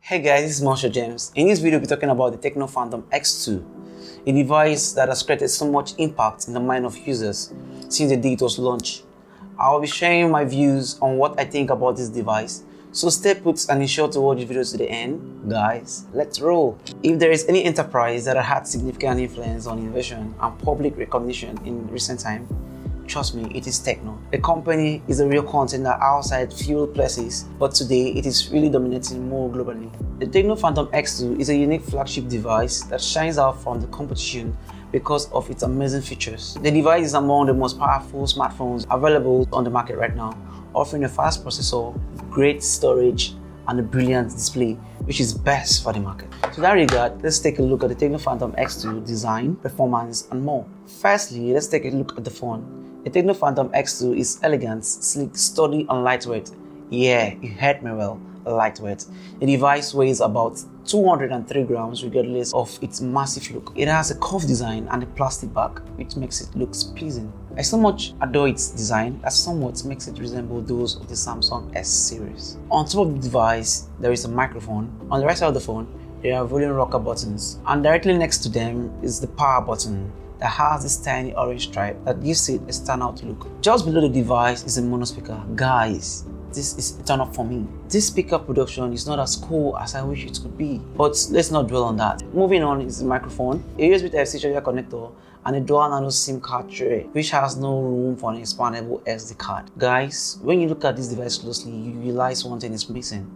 Hey guys, this is Marshal James. In this video, we'll be talking about the TECNO Phantom X2, a device that has created so much impact in the mind of users since the day it was launched. I'll be sharing my views on what I think about this device, so stay put and ensure to watch the video to the end. Guys, let's roll. If there is any enterprise that has had significant influence on innovation and public recognition in recent time, trust me, it is TECNO. The company is a real contender outside few places, but today it is really dominating more globally. The TECNO Phantom X2 is a unique flagship device that shines out from the competition because of its amazing features. The device is among the most powerful smartphones available on the market right now, offering a fast processor, great storage, and a brilliant display, which is best for the market. To that regard, let's take a look at the TECNO Phantom X2 design, performance, and more. Firstly, let's take a look at the phone. The TECNO Phantom X2 is elegant, sleek, sturdy, and lightweight. Yeah, you heard me well, lightweight. The device weighs about 203 grams regardless of its massive look. It has a curved design and a plastic back, which makes it look pleasing. I so much adore its design that somewhat makes it resemble those of the Samsung S series. On top of the device, there is a microphone. On the right side of the phone, there are volume rocker buttons, and directly next to them is the power button that has this tiny orange stripe that gives it a standout look. Just below the device is a mono speaker. Guys, this is a turn up for me. This speaker production is not as cool as I wish it could be, but let's not dwell on that. Moving on is the microphone, a USB Type-C charger connector, and a dual nano SIM card tray, which has no room for an expandable SD card. Guys, when you look at this device closely, you realize one thing is missing: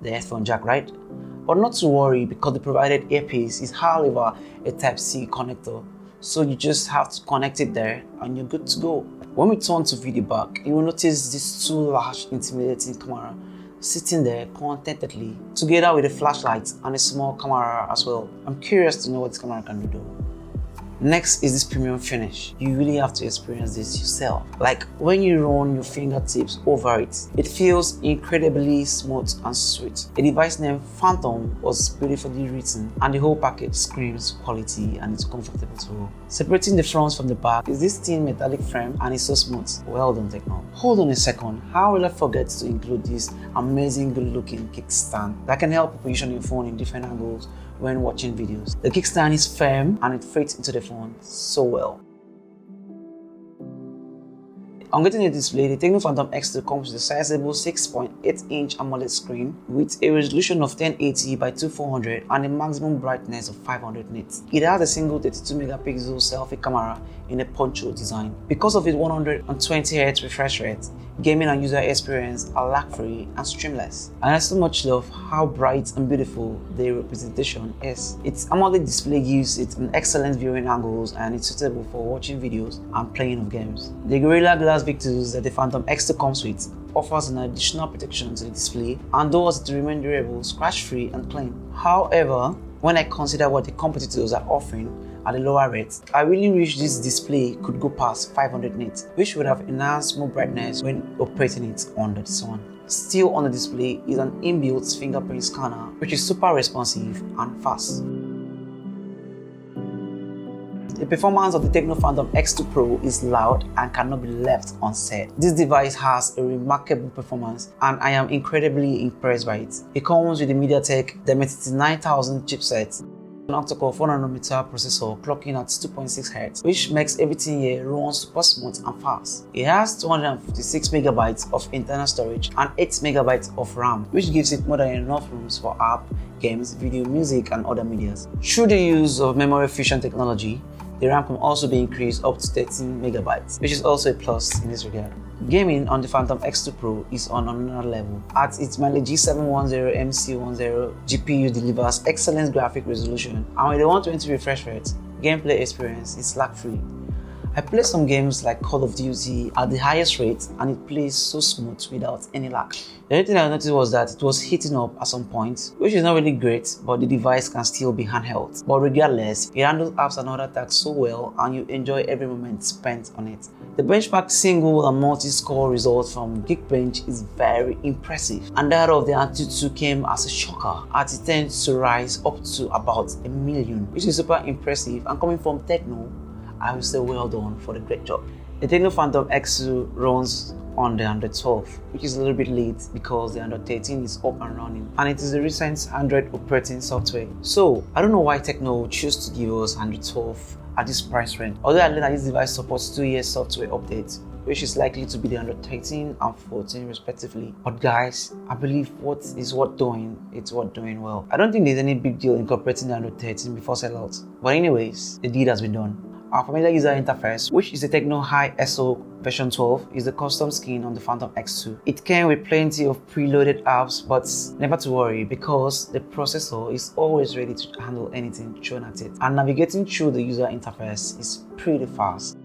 the headphone jack, right? But not to worry, because the provided earpiece is however a Type-C connector, so you just have to connect it there and you're good to go. When we turn to view the back, you will notice these two large intimidating cameras sitting there contentedly, together with a flashlight and a small camera as well. I'm curious to know what this camera can do though. Next is this premium finish. You really have to experience this yourself. Like when you run your fingertips over it, it feels incredibly smooth and sweet. The device name Phantom was beautifully written, and the whole package screams quality and it's comfortable to hold. Separating the front from the back is this thin metallic frame, and it's so smooth. Well done, TECNO. Hold on a second, how will I forget to include this amazing good looking kickstand that can help position your phone in different angles when watching videos. The kickstand is firm and it fits into the phone so well. On getting the display, the TECNO Phantom X2 comes with a sizable 6.8-inch AMOLED screen with a resolution of 1080 by 2400 and a maximum brightness of 500 nits. It has a single 32-megapixel selfie camera in a poncho design. Because of its 120Hz refresh rate, gaming and user experience are lag-free and streamless. And I so much love how bright and beautiful the representation is. Its AMOLED display gives it an excellent viewing angles, and it's suitable for watching videos and playing of games. The Gorilla Glass Victus that the Phantom X2 comes with offers an additional protection to the display and does it to remain durable, scratch-free, and clean. However, when I consider what the competitors are offering at a lower rate, I really wish this display could go past 500 nits, which would have enhanced more brightness when operating it under the sun. Still on the display is an inbuilt fingerprint scanner, which is super responsive and fast. The performance of the TECNO Phantom X2 Pro is loud and cannot be left unsaid. This device has a remarkable performance and I am incredibly impressed by it. It comes with the MediaTek Dimensity 9000 chipset, an octa-core 4nm processor clocking at 2.6 Hz, which makes everything here run super smooth and fast. It has 256 MB of internal storage and 8 MB of RAM, which gives it more than enough rooms for app, games, video, music, and other medias. Through the use of memory fusion technology, the RAM can also be increased up to 13 MB, which is also a plus in this regard. Gaming on the Phantom X2 Pro is on another level. At its Mali G710MC10 GPU delivers excellent graphic resolution, and with a 120 refresh rate, gameplay experience is lag-free. I played some games like Call of Duty at the highest rate and it plays so smooth without any lag. The only thing I noticed was that it was heating up at some point, which is not really great, but the device can still be handheld. But regardless, it handles apps and other tasks so well and you enjoy every moment spent on it. The benchmark single and multi-score result from Geekbench is very impressive, and that of the Antutu 2 came as a shocker as it tends to rise up to about 1 million, which is super impressive, and coming from TECNO, I will say well done for the great job. The TECNO Phantom X2 runs on the Android 12, which is a little bit late because the Android 13 is up and running, and it is the recent Android operating software. So I don't know why TECNO chose to give us Android 12 at this price range, although I learned that this device supports 2-year software updates, which is likely to be the Android 13 and 14 respectively. But guys, I believe what is worth doing, it's worth doing well. I don't think there's any big deal incorporating the Android 13 before sellout. But anyways, the deed has been done. Our familiar user interface, which is the TECNO High SO version 12, is the custom skin on the Phantom X2. It came with plenty of preloaded apps, but never to worry because the processor is always ready to handle anything thrown at it, and navigating through the user interface is pretty fast.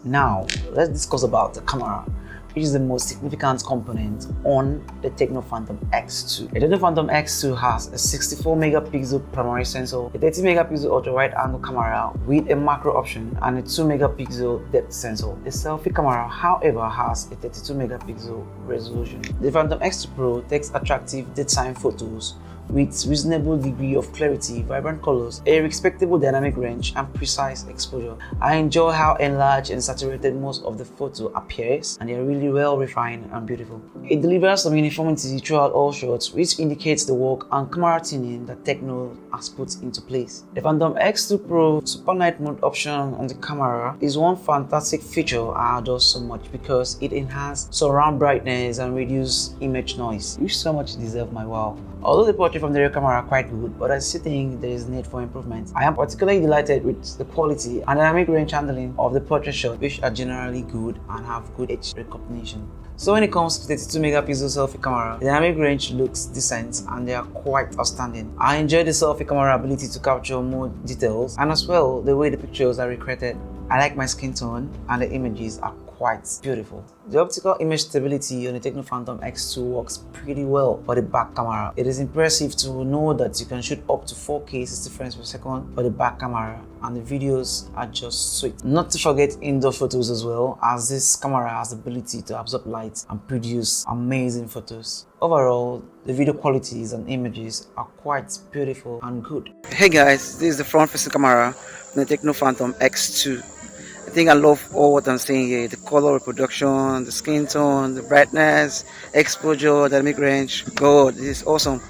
Now, let's discuss about the camera, which is the most significant component on the TECNO Phantom X2. The TECNO Phantom X2 has a 64 megapixel primary sensor, a 30 megapixel ultra wide angle camera with a macro option, and a 2 megapixel depth sensor. The selfie camera, however, has a 32 megapixel resolution. The Phantom X2 Pro takes attractive daytime photos with reasonable degree of clarity, vibrant colors, a respectable dynamic range, and precise exposure. I enjoy how enlarged and saturated most of the photo appears, and they are really well refined and beautiful. It delivers some uniformity throughout all shots, which indicates the work and camera tuning that TECNO has put into place. The Phantom X2 Pro Super Night Mode option on the camera is one fantastic feature I adore so much because it enhances surround brightness and reduces image noise, which so much deserve my wow. Although the portrait from the rear camera are quite good, but I still think there is need for improvement. I am particularly delighted with the quality and dynamic range handling of the portrait shot, which are generally good and have good edge recognition. So when it comes to the 32 megapixel selfie camera, the dynamic range looks decent and they are quite outstanding. I enjoy the selfie camera ability to capture more details and as well the way the pictures are recreated. I like my skin tone and the images are quite beautiful. The optical image stability on the TECNO Phantom X2 works pretty well for the back camera. It is impressive to know that you can shoot up to 4K 60 frames per second for the back camera, and the videos are just sweet. Not to forget indoor photos as well, as this camera has the ability to absorb light and produce amazing photos. Overall, the video qualities and images are quite beautiful and good. Hey guys, this is the front facing camera from the TECNO Phantom X2. I think I love all what I'm saying here. The color reproduction, the skin tone, the brightness, exposure, dynamic range. God, this is awesome.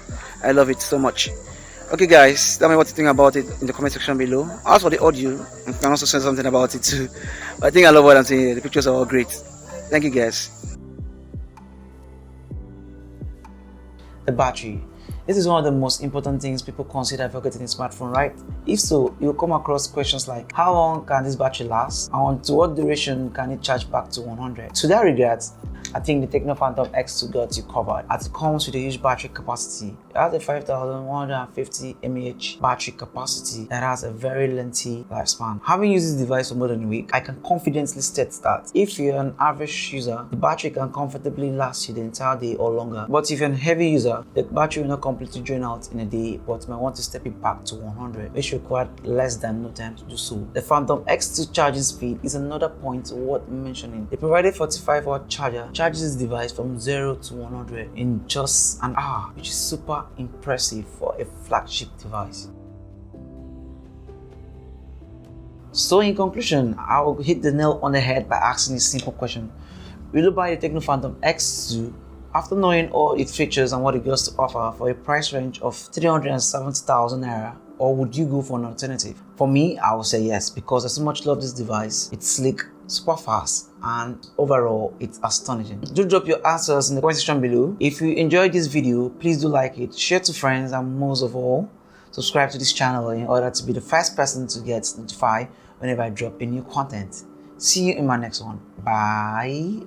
I love it so much. Okay guys, tell me what you think about it in the comment section below. As for the audio, you can also say something about it too. But I think I love what I'm saying here. The pictures are all great. Thank you guys. The battery. This is one of the most important things people consider for getting a smartphone, right? If so, you'll come across questions like, how long can this battery last? And to what duration can it charge back to 100? To that regard, I think the TECNO Phantom X2 got you covered, as it comes with a huge battery capacity. It has a 5150 mAh battery capacity that has a very lengthy lifespan. Having used this device for more than a week, I can confidently state that if you're an average user, the battery can comfortably last you the entire day or longer. But if you're a heavy user, the battery will not completely drain out in a day, but might want to step it back to 100, which required less than no time to do so. The Phantom X2 charging speed is another point worth mentioning. The provided 45-watt charger charges this device from 0 to 100 in just an hour, which is super impressive for a flagship device. So in conclusion, I will hit the nail on the head by asking this simple question. Will you buy the TECNO Phantom X2 after knowing all its features and what it goes to offer for a price range of 370,000 naira, or would you go for an alternative? For me, I would say yes, because I so much love this device. It's sleek, super fast, and overall it's astonishing. Do drop your answers in the comment section below. If you enjoyed this video, please do like it, share to friends, and most of all, subscribe to this channel in order to be the first person to get notified whenever I drop a new content. See you in my next one. Bye.